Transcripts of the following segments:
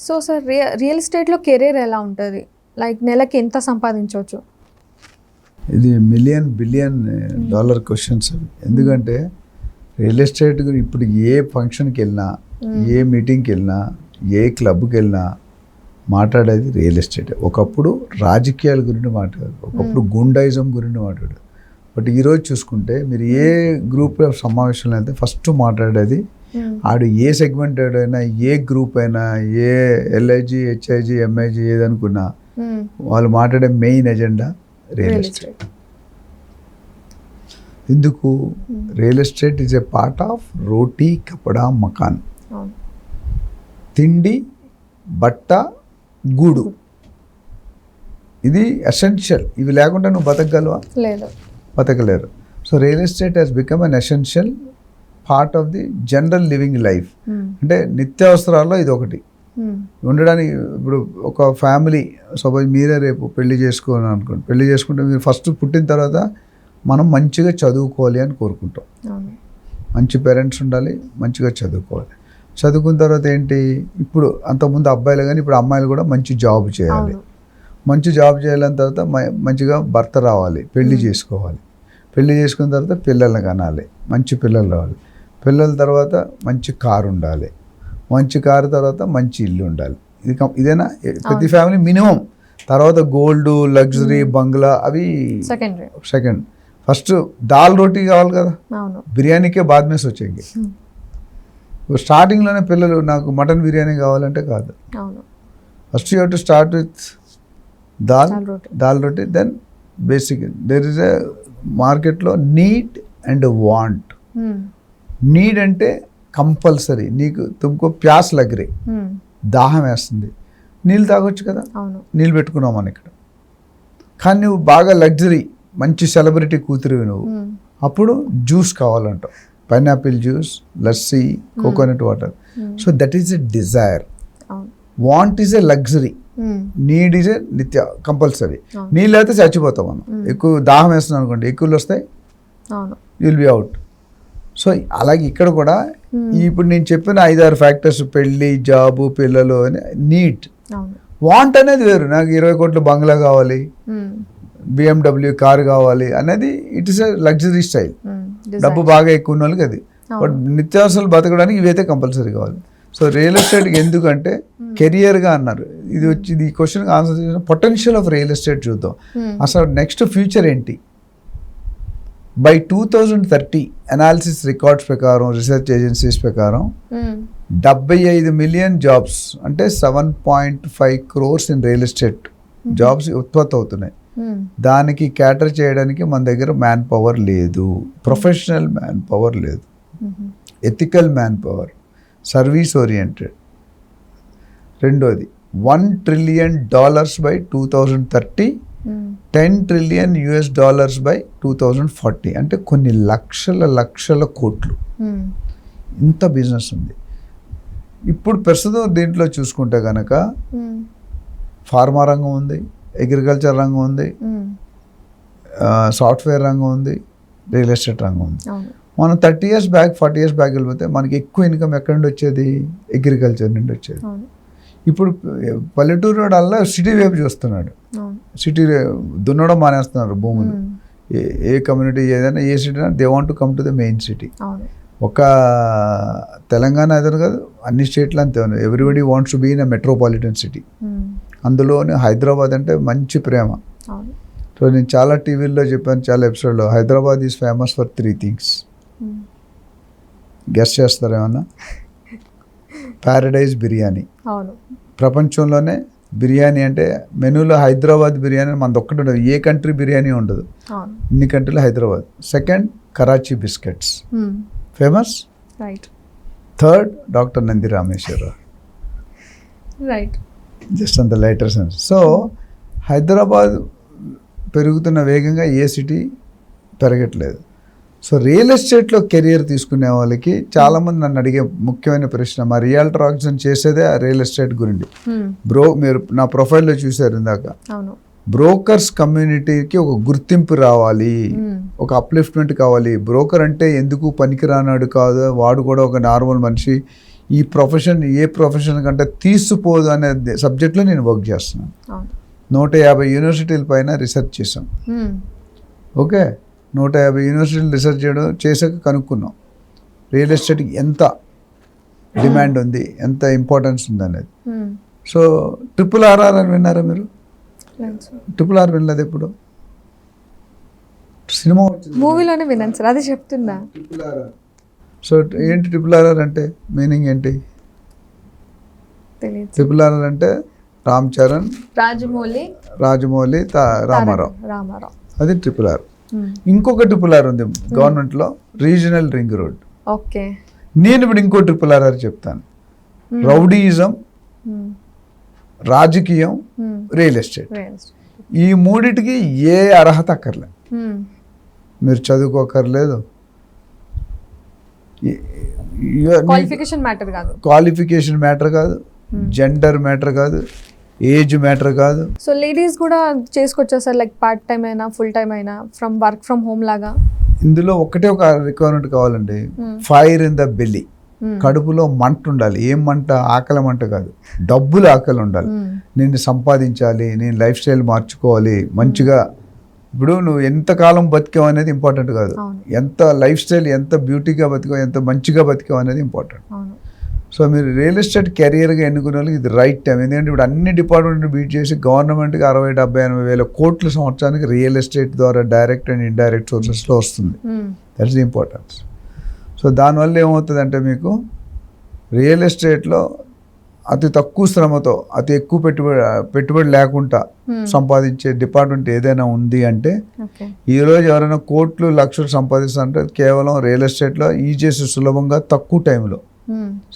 So sir real ఎస్టేట్లో career ఎలా ఉంటుంది, లైక్ నెలకి ఎంత సంపాదించవచ్చు? ఇది మిలియన్ బిలియన్ డాలర్ క్వశ్చన్స్ అవి. ఎందుకంటే రియల్ ఎస్టేట్ ఇప్పుడు ఏ ఫంక్షన్కి వెళ్ళినా, ఏ మీటింగ్కి వెళ్ళినా, ఏ క్లబ్కి వెళ్ళినా మాట్లాడేది రియల్ ఎస్టేట్. ఒకప్పుడు రాజకీయాల గురించి మాట్లాడారు, ఒకప్పుడు గుండాయిజం గురించి మాట్లాడారు. బట్ ఈరోజు చూసుకుంటే మీరు ఏ గ్రూప్ సమావేశంలో అయితే ఫస్ట్ మాట్లాడేది ఆడు ఏ సెగ్మెంట్ అయినా, ఏ గ్రూప్ అయినా, ఏ ఎల్ఐజి, హెచ్ఐజి, ఎంఐజి ఏదనుకున్నా వాళ్ళు మాట్లాడే మెయిన్ ఎజెండా రియల్ ఎస్టేట్. ఎందుకు? Real estate is a part of roti kapda makaan. తిండి, బట్ట, గూడు, ఇది ఎసెన్షియల్. ఇవి లేకుండా నువ్వు బతకగలవా? లేదు, బతకలేరు. So real estate has become an essential part of the general living life. అంటే నిత్యావసరాల్లో ఇది ఒకటి ఉండడానికి. ఇప్పుడు ఒక ఫ్యామిలీ సపోజ్ మీరే రేపు పెళ్లి చేసుకోవాలని అనుకోండి, పెళ్లి చేసుకుంటే మీరు ఫస్ట్ పుట్టిన తర్వాత మనం మంచిగా చదువుకోవాలి అని కోరుకుంటాం. మంచి పేరెంట్స్ ఉండాలి, మంచిగా చదువుకోవాలి. చదువుకున్న తర్వాత ఏంటి, ఇప్పుడు అంతకుముందు అబ్బాయిలు కానీ ఇప్పుడు అమ్మాయిలు కూడా మంచి జాబ్ చేయాలి. మంచి జాబ్ చేయాలని తర్వాత మంచిగా భర్త రావాలి, పెళ్లి చేసుకోవాలి. పెళ్లి చేసుకున్న తర్వాత పిల్లల్ని కనాలి, మంచి పిల్లలు రావాలి. పిల్లల తర్వాత మంచి కారు ఉండాలి, మంచి కారు తర్వాత మంచి ఇల్లు ఉండాలి. ఇదేనా ప్రతి ఫ్యామిలీ మినిమం. తర్వాత గోల్డ్, లగ్జరీ, బంగ్లా అవి సెకండ్. ఫస్ట్ దాల్ రోటీ కావాలి కదా, బిర్యానీకే బాద్ మే సోచేంగే. స్టార్టింగ్లోనే పిల్లలు నాకు మటన్ బిర్యానీ కావాలంటే కాదు. First you have to start with dal roti, then basic. There is a మార్కెట్లో నీడ్ అండ్ వాంట్. నీడ్ అంటే కంపల్సరీ, నీకు తుమ్కో ప్యాస్ లగ్రే, దాహం వేస్తుంది, నీళ్ళు తాగొచ్చు కదా, నీళ్ళు పెట్టుకున్నావు మన ఇక్కడ. కానీ నువ్వు బాగా లగ్జరీ, మంచి సెలబ్రిటీ కూతురువి నువ్వు, అప్పుడు జ్యూస్ కావాలంటావు, pineapple juice, lassi, coconut water. So that is a desire. Want is a luxury, need is a నిత్య కంపల్సరీ. నీళ్ళు అయితే చచ్చిపోతాం మనం. ఎక్కువ దాహం వేస్తున్నాం అనుకోండి, ఎక్కువలు వస్తాయి, విల్ బి అవుట్. సో అలాగే ఇక్కడ కూడా ఇప్పుడు నేను చెప్పిన 5-6 ఫ్యాక్టర్స్, పెళ్ళి, జాబు, పిల్లలు అని నీడ్. వాంట్ అనేది వేరు. నాకు 20 కోట్ల బంగ్లా కావాలి, BMW కారు కావాలి అనేది it is a luxury style. డబ్బు బాగా ఎక్కువ ఉన్న వాళ్ళకి అది. బట్ నిత్యావసరాలు బతకడానికి ఇవైతే కంపల్సరీ కావాలి. సో రియల్ ఎస్టేట్కి ఎందుకంటే కెరియర్గా అన్నారు. ఇది వచ్చి ఈ క్వశ్చన్కి ఆన్సర్ చేసిన పొటెన్షియల్ ఆఫ్ రియల్ ఎస్టేట్ చూద్దాం. అసలు నెక్స్ట్ ఫ్యూచర్ ఏంటి? బై 2030 అనాలిసిస్ రికార్డ్స్ ప్రకారం, రీసెర్చ్ ఏజెన్సీస్ ప్రకారం 75 మిలియన్ జాబ్స్ అంటే 7.5 crores in real estate jobs ఉత్పత్తి అవుతున్నాయి. దానికి క్యాటర్ చేయడానికి మన దగ్గర మ్యాన్ పవర్ లేదు, ప్రొఫెషనల్ మ్యాన్ పవర్ లేదు, ethical man power, service oriented. రెండోది $1 trillion బై 2030, $10 trillion బై 2040. అంటే కొన్ని లక్షల కోట్లు. ఇంత బిజినెస్ ఉంది. ఇప్పుడు ప్రస్తుతం దీంట్లో చూసుకుంటే కనుక ఫార్మా రంగం ఉంది, అగ్రికల్చర్ రంగం ఉంది, సాఫ్ట్వేర్ రంగం ఉంది, రియల్ ఎస్టేట్ రంగం ఉంది. మనం 30 years బ్యాక్, 40 years బ్యాక్ వెళ్ళిపోతే మనకి ఎక్కువ ఇన్కమ్ ఎక్కడి నుండి వచ్చేది? అగ్రికల్చర్ నుండి వచ్చేది. ఇప్పుడు పల్లెటూరు అలా సిటీ వైపు చూస్తున్నాడు. సిటీ దున్నడం మానేస్తున్నారు భూములు. ఏ కమ్యూనిటీ ఏదైనా, ఏ సిటీ అయినా they want to come to the main city. ఒక తెలంగాణ ఏదైనా కాదు, అన్ని స్టేట్లు అంతే ఉన్నాయి. Everybody wants to be in a metropolitan city. అందులోనే హైదరాబాద్ అంటే మంచి ప్రేమ. సో నేను చాలా టీవీల్లో చెప్పాను, చాలా ఎపిసోడ్లో, Hyderabad is famous for 3 things. Guest చేస్తారా ఏమన్నా? ప్యారడైజ్ బిర్యానీ. ప్రపంచంలోనే బిర్యానీ అంటే మెనూలో హైదరాబాద్ బిర్యానీ మనది ఒక్కటి ఉండదు. ఏ కంట్రీ బిర్యానీ ఉండదు, ఇన్ని కంట్రీలో Hyderabad. Second, Karachi biscuits famous. Third, doctor Nandi Rameshwar Rao. Just అంత లైటర్ సెన్స్. సో హైదరాబాద్ పెరుగుతున్న వేగంగా ఏ సిటీ పెరగట్లేదు. సో రియల్ ఎస్టేట్లో కెరియర్ తీసుకునే వాళ్ళకి చాలామంది నన్ను అడిగే ముఖ్యమైన ప్రశ్న, మా రియల్టర్ ఆక్షన్ చేసేదే ఆ రియల్ ఎస్టేట్ గురించి. మీరు నా ప్రొఫైల్లో చూసారు ఇందాక, బ్రోకర్స్ కమ్యూనిటీకి ఒక గుర్తింపు రావాలి, ఒక అప్లిఫ్ట్మెంట్ కావాలి. బ్రోకర్ అంటే ఎందుకు పనికిరానాడు కాదు, వాడు కూడా ఒక నార్మల్ మనిషి, ఈ ప్రొఫెషన్ ఏ ప్రొఫెషన్ కంటే తీసిపోదు అనే సబ్జెక్ట్లో నేను వర్క్ చేస్తున్నాను. 150 యూనివర్సిటీల పైన రీసెర్చ్ చేసాం. ఓకే, 150 యూనివర్సిటీలు రీసెర్చ్ చేసాక కనుక్కున్నాం రియల్ ఎస్టేట్కి ఎంత డిమాండ్ ఉంది, ఎంత ఇంపార్టెన్స్ ఉంది అనేది. సో RRR అని విన్నారా మీరు? RRR వినలేదు ఎప్పుడు? సినిమా మూవీలోనే విన్నాను సార్, అది చెప్తున్నా. సో ఏంటి RRR అంటే మీనింగ్ ఏంటి? RRR అంటే రామ్ చరణ్, రాజమౌళి, రామారావు, అది RRR. ఇంకొక RRR ఉంది గవర్నమెంట్లో, రీజనల్ రింగ్ రోడ్. ఓకే, నేను ఇప్పుడు ఇంకో RRR చెప్తాను. రౌడీయిజం, రాజకీయం, రియల్ ఎస్టేట్, ఈ మూడిటికి ఏ అర్హత అక్కర్లే. మీరు చదువుకోకర్లేదు, క్వాలిఫికేషన్ మ్యాటర్ కాదు, జెండర్ మ్యాటర్ కాదు, ఏజ్ మ్యాటర్ కాదు. సో లేడీస్ కూడా చేసుకోవచ్చా సార్? లైక్ పార్ట్ టైం అయినా ఫుల్ టైం అయినా, వర్క్ ఫ్రమ్ హోమ్ లాగా? ఇందులో ఒకటే ఒక రిక్వైర్మెంట్ కావాలండి, ఫైర్ ఇన్ ద బెల్లీ. కడుపులో మంట ఉండాలి. ఏం మంట? ఆకలి మంట కాదు, డబ్బులు ఆకలి ఉండాలి. నేను సంపాదించాలి, నేను లైఫ్ స్టైల్ మార్చుకోవాలి మంచిగా. ఇప్పుడు నువ్వు ఎంతకాలం బతికావు అనేది ఇంపార్టెంట్ కాదు, ఎంత లైఫ్ స్టైల్, ఎంత బ్యూటీగా బతికావు, ఎంత మంచిగా బతికావు అనేది ఇంపార్టెంట్. సో మీరు రియల్ ఎస్టేట్ కెరియర్గా ఎన్నుకునే వాళ్ళకి ఇది రైట్ టైం. ఎందుకంటే ఇప్పుడు అన్ని డిపార్ట్మెంట్ బీట్ చేసి గవర్నమెంట్కి 60, 70, 80 వేల కోట్ల సంవత్సరానికి రియల్ ఎస్టేట్ ద్వారా డైరెక్ట్ అండ్ ఇండైరెక్ట్ సోర్సెస్లో వస్తుంది. That's the importance. సో దానివల్ల ఏమవుతుందంటే మీకు రియల్ ఎస్టేట్లో అతి తక్కువ శ్రమతో, అతి ఎక్కువ పెట్టుబడి లేకుండా సంపాదించే డిపార్ట్మెంట్ ఏదైనా ఉంది అంటే, ఈరోజు ఎవరైనా కోట్లు లక్షలు సంపాదిస్తారంటే కేవలం రియల్ ఎస్టేట్లో ఈజీఎస్ సులభంగా తక్కువ టైంలో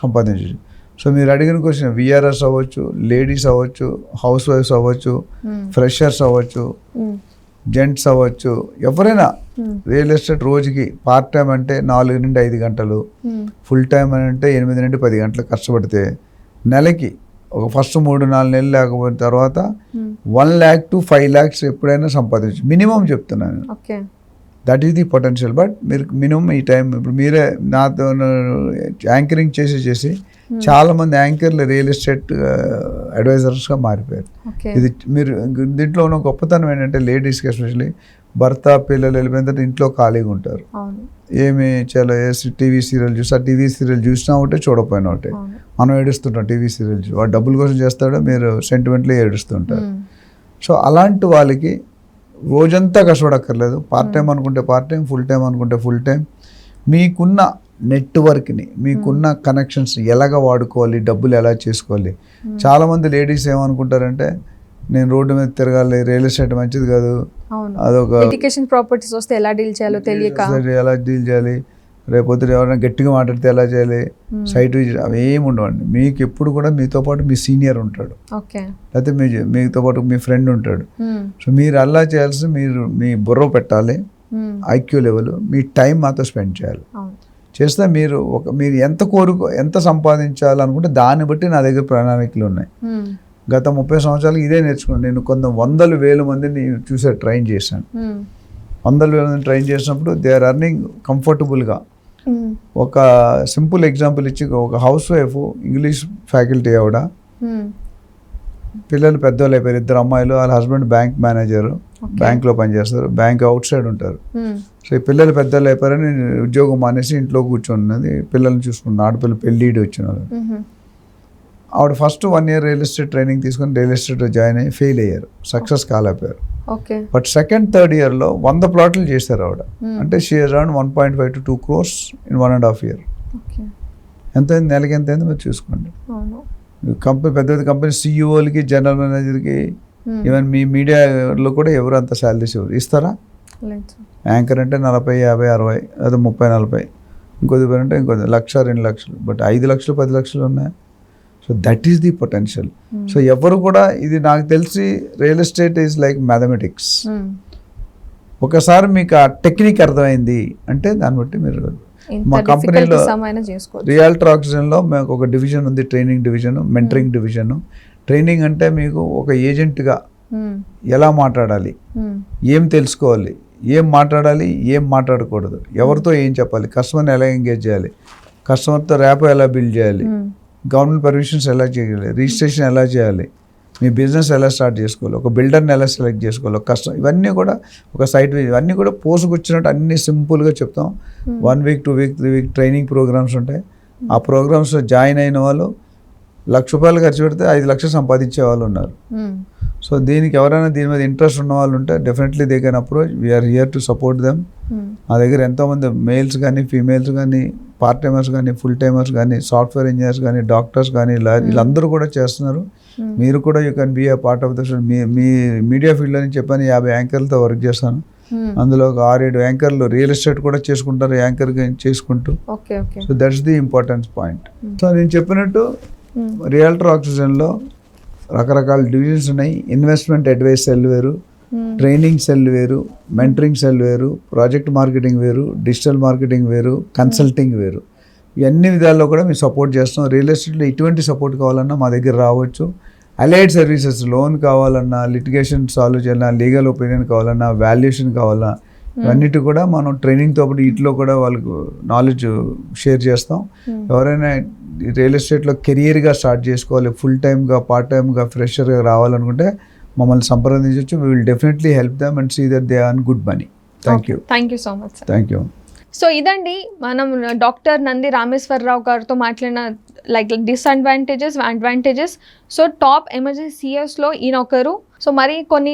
సంపాదించవచ్చు. సో మీరు అడిగిన క్వశ్చన్, విఆర్ఎస్ అవ్వచ్చు, లేడీస్ అవ్వచ్చు, హౌస్ వైఫ్స్ అవ్వచ్చు, ఫ్రెషర్స్ అవ్వచ్చు, జెంట్స్ అవ్వచ్చు, ఎవరైనా రియల్ ఎస్టేట్ రోజుకి పార్ట్ టైం అంటే 4 నుండి 5 గంటలు, ఫుల్ టైం అని అంటే 8 నుండి 10 గంటలు కష్టపడితే నెలకి ఒక ఫస్ట్ 3-4 నెలలు లేకపోయిన తర్వాత 1 lakh to 5 lakhs ఎప్పుడైనా సంపాదించు. మినిమం చెప్తున్నాను, that is the potential. But మీరు మినిమం ఈ టైం, ఇప్పుడు మీరే నాతో యాంకరింగ్ చేసి చాలామంది యాంకర్లు రియల్ ఎస్టేట్ అడ్వైజర్స్గా మారిపోయారు. ఇది మీరు దీంట్లో ఉన్న గొప్పతనం ఏంటంటే, లేడీస్కి ఎస్పెషల్లీ భర్త పిల్లలు వెళ్ళిపోయిన తర్వాత ఇంట్లో ఖాళీగా ఉంటారు. ఏమి చాలా టీవీ సీరియల్ చూసి, ఆ టీవీ సీరియల్ చూసినా ఒకటే చూడకపోయినా ఒకటే, మనం ఏడుస్తుంటాం. టీవీ సీరియల్ చూసి వాడు డబ్బుల కోసం చేస్తాడో, మీరు సెంటిమెంట్లో ఏడుస్తుంటారు. సో అలాంటి వాళ్ళకి రోజంతా కష్టపడక్కర్లేదు. పార్ట్ టైం అనుకుంటే పార్ట్ టైం, ఫుల్ టైం అనుకుంటే ఫుల్ టైం. మీకున్న నెట్వర్క్ని, మీకున్న కనెక్షన్స్ ఎలాగ వాడుకోవాలి, డబ్బులు ఎలా చేసుకోవాలి. చాలామంది లేడీస్ ఏమనుకుంటారంటే, నేను రోడ్డు మీద తిరగాలి, రియల్ ఎస్టేట్ మంచిది కాదు, అదొక ప్రాపర్టీస్ వస్తే ఎలా డీల్ చేయాలో తెలియక, ఎలా డీల్ చేయాలి, రేపొద్దు ఎవరైనా గట్టిగా మాట్లాడితే ఎలా చేయాలి, సైట్ విజిట్ అవి ఏమి ఉండవండి. మీకు ఎప్పుడు కూడా మీతో పాటు మీ సీనియర్ ఉంటాడు, లేకపోతే మీతో పాటు మీ ఫ్రెండ్ ఉంటాడు. సో మీరు అలా చేయాల్సి, మీరు మీ బుర్ర పెట్టాలి, ఐక్యూ లెవెల్, మీ టైం మాతో స్పెండ్ చేయాలి. చేస్తే మీరు ఎంత సంపాదించాలనుకుంటే దాన్ని బట్టి నా దగ్గర ప్రణాళికలు ఉన్నాయి. గత 30 సంవత్సరాలు ఇదే నేర్చుకున్నాను. నేను కొంత 100,000 మందిని చూసా, ట్రైన్ చేశాను. 100,000 మందిని ట్రైన్ చేసినప్పుడు దే ఆర్ అర్నింగ్ కంఫర్టబుల్గా. ఒక సింపుల్ ఎగ్జాంపుల్ ఇచ్చి, ఒక హౌస్ వైఫ్, ఇంగ్లీష్ ఫ్యాకల్టీ ఆవిడ, పిల్లలు పెద్దవాళ్ళు అయిపోయారు, 2 అమ్మాయిలు. వాళ్ళ హస్బెండ్ బ్యాంక్ మేనేజరు, బ్యాంక్లో పనిచేస్తారు, బ్యాంక్ అవుట్ సైడ్ ఉంటారు. సో ఈ పిల్లలు పెద్దవాళ్ళు అయిపోయారని ఉద్యోగం మానేసి ఇంట్లో కూర్చున్నది, పిల్లల్ని చూసుకున్నాను. ఆడపిల్లలు పెళ్ళిడి వచ్చిన వాళ్ళు. ఆవిడ first 1 year real estate training తీసుకొని రియల్ ఎస్టేట్లో జాయిన్ అయ్యి ఫెయిల్ అయ్యారు, సక్సెస్ కాలేకపోయారు. బట్ సెకండ్, థర్డ్ ఇయర్లో 100 ప్లాట్లు చేశారు ఆవిడ. అంటే she around 1.5 to 2 crores in 1.5 years. ఎంత అయింది, నెలకి ఎంత అయింది మీరు చూసుకోండి. కంపెనీ, పెద్ద కంపెనీ సీఈఓలకి, జనరల్ మేనేజర్కి, ఈవెన్ మీ మీడియాలో కూడా ఎవరు అంత శాలరీస్ ఇస్తారా? యాంకర్ అంటే 40, 50, 60, లేదా 30, 40, ఇంకొద్ది పేరు అంటే ఇంకొద్ది 1,00,000, 2 లక్షలు. బట్ 5 లక్షలు, 10 లక్షలు ఉన్నాయి. So that is the potential. So ఎవరు కూడా, ఇది నాకు తెలిసి real estate is like mathematics. ఒకసారి మీకు ఆ టెక్నిక్ అర్థమైంది అంటే దాన్ని బట్టి మీరు, మా కంపెనీలో రియాల్టర్ ఆక్సిజన్లో మాకు ఒక డివిజన్ ఉంది, training division, mentoring division. Training అంటే మీకు ఒక ఏజెంట్గా ఎలా మాట్లాడాలి, ఏం తెలుసుకోవాలి, ఏం మాట్లాడాలి, ఏం మాట్లాడకూడదు, ఎవరితో ఏం చెప్పాలి, కస్టమర్ని ఎలా ఎంగేజ్ చేయాలి, కస్టమర్తో ర్యాపో ఎలా బిల్డ్ చేయాలి, గవర్నమెంట్ పర్మిషన్స్ ఎలా చేయాలి, రిజిస్ట్రేషన్ ఎలా చేయాలి, మీ బిజినెస్ ఎలా స్టార్ట్ చేసుకోవాలి, ఒక బిల్డర్ని ఎలా సెలెక్ట్ చేసుకోవాలి, ఒక ఇవన్నీ కూడా ఒక సైట్ ఇవన్నీ కూడా పోసుకొచ్చినట్టు అన్నీ సింపుల్గా చెప్తాం. 1 week 2 week 3 week training programs ఉంటాయి. ఆ ప్రోగ్రామ్స్లో జాయిన్ అయిన వాళ్ళు ₹1,00,000 ఖర్చు పెడితే 5 లక్షలు సంపాదించే వాళ్ళు ఉన్నారు. సో దీనికి ఎవరైనా దీని మీద ఇంట్రెస్ట్ ఉన్న వాళ్ళు ఉంటే definitely they can approach. We are here to support them. మా దగ్గర ఎంతోమంది మేల్స్ కానీ ఫీమేల్స్ కానీ పార్ట్ టైమర్స్ కానీ ఫుల్ టైమర్స్ కానీ సాఫ్ట్వేర్ ఇంజనీర్స్ కానీ డాక్టర్స్ కానీ వీళ్ళందరూ కూడా చేస్తున్నారు. మీరు కూడా you can be a part of the మీ మీడియా ఫీల్డ్లో నుంచి చెప్పాను 50 యాంకర్లతో వర్క్ చేస్తాను. అందులో ఒక 6-7 యాంకర్లు రియల్ ఎస్టేట్ కూడా చేసుకుంటారు యాంకర్ చేసుకుంటూ. So that's the importance point. So నేను చెప్పినట్టు రియల్టర్ ఆక్సిజన్లో రకరకాల డివిజన్స్ ఉన్నాయి. ఇన్వెస్ట్మెంట్ అడ్వైస్ సెల్ వేరు, ట్రైనింగ్ సెల్ వేరు, మెంటరింగ్ సెల్ వేరు, ప్రాజెక్ట్ మార్కెటింగ్ వేరు, డిజిటల్ మార్కెటింగ్ వేరు, కన్సల్టింగ్ వేరు. ఇవన్నీ విధాల్లో కూడా మేము సపోర్ట్ చేస్తాం. రియల్ ఎస్టేట్లో ఎటువంటి సపోర్ట్ కావాలన్నా మా దగ్గర రావచ్చు. అలైడ్ సర్వీసెస్, లోన్ కావాలన్నా, లిటిగేషన్ సాల్వ్ చేయాలన్నా, లీగల్ ఒపీనియన్ కావాలన్నా, వాల్యుయేషన్ కావాలన్నా, ఇవన్నిటి కూడా మనం ట్రైనింగ్తో పాటు వీటిలో కూడా వాళ్ళకు నాలెడ్జ్ షేర్ చేస్తాం. ఎవరైనా రియల్ ఎస్టేట్లో కెరియర్గా స్టార్ట్ చేసుకోవాలి, ఫుల్ టైమ్గా పార్ట్ టైమ్గా ఫ్రెషర్గా రావాలనుకుంటే మమ్మల్ని సంప్రదించవచ్చు. We will definitely help them and see that they earn good money. Thank you so much. Thank you. So ఇదండి మనం డాక్టర్ నంది రామేశ్వరరావు గారితో మాట్లాడిన like disadvantages, advantages. So top emergency సిఎస్లో ఈయన ఒకరు. సో మరి కొన్ని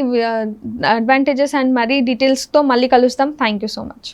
అడ్వాంటేజెస్ అండ్ మరీ డీటెయిల్స్తో మళ్ళీ కలుస్తాం. Thank you so much.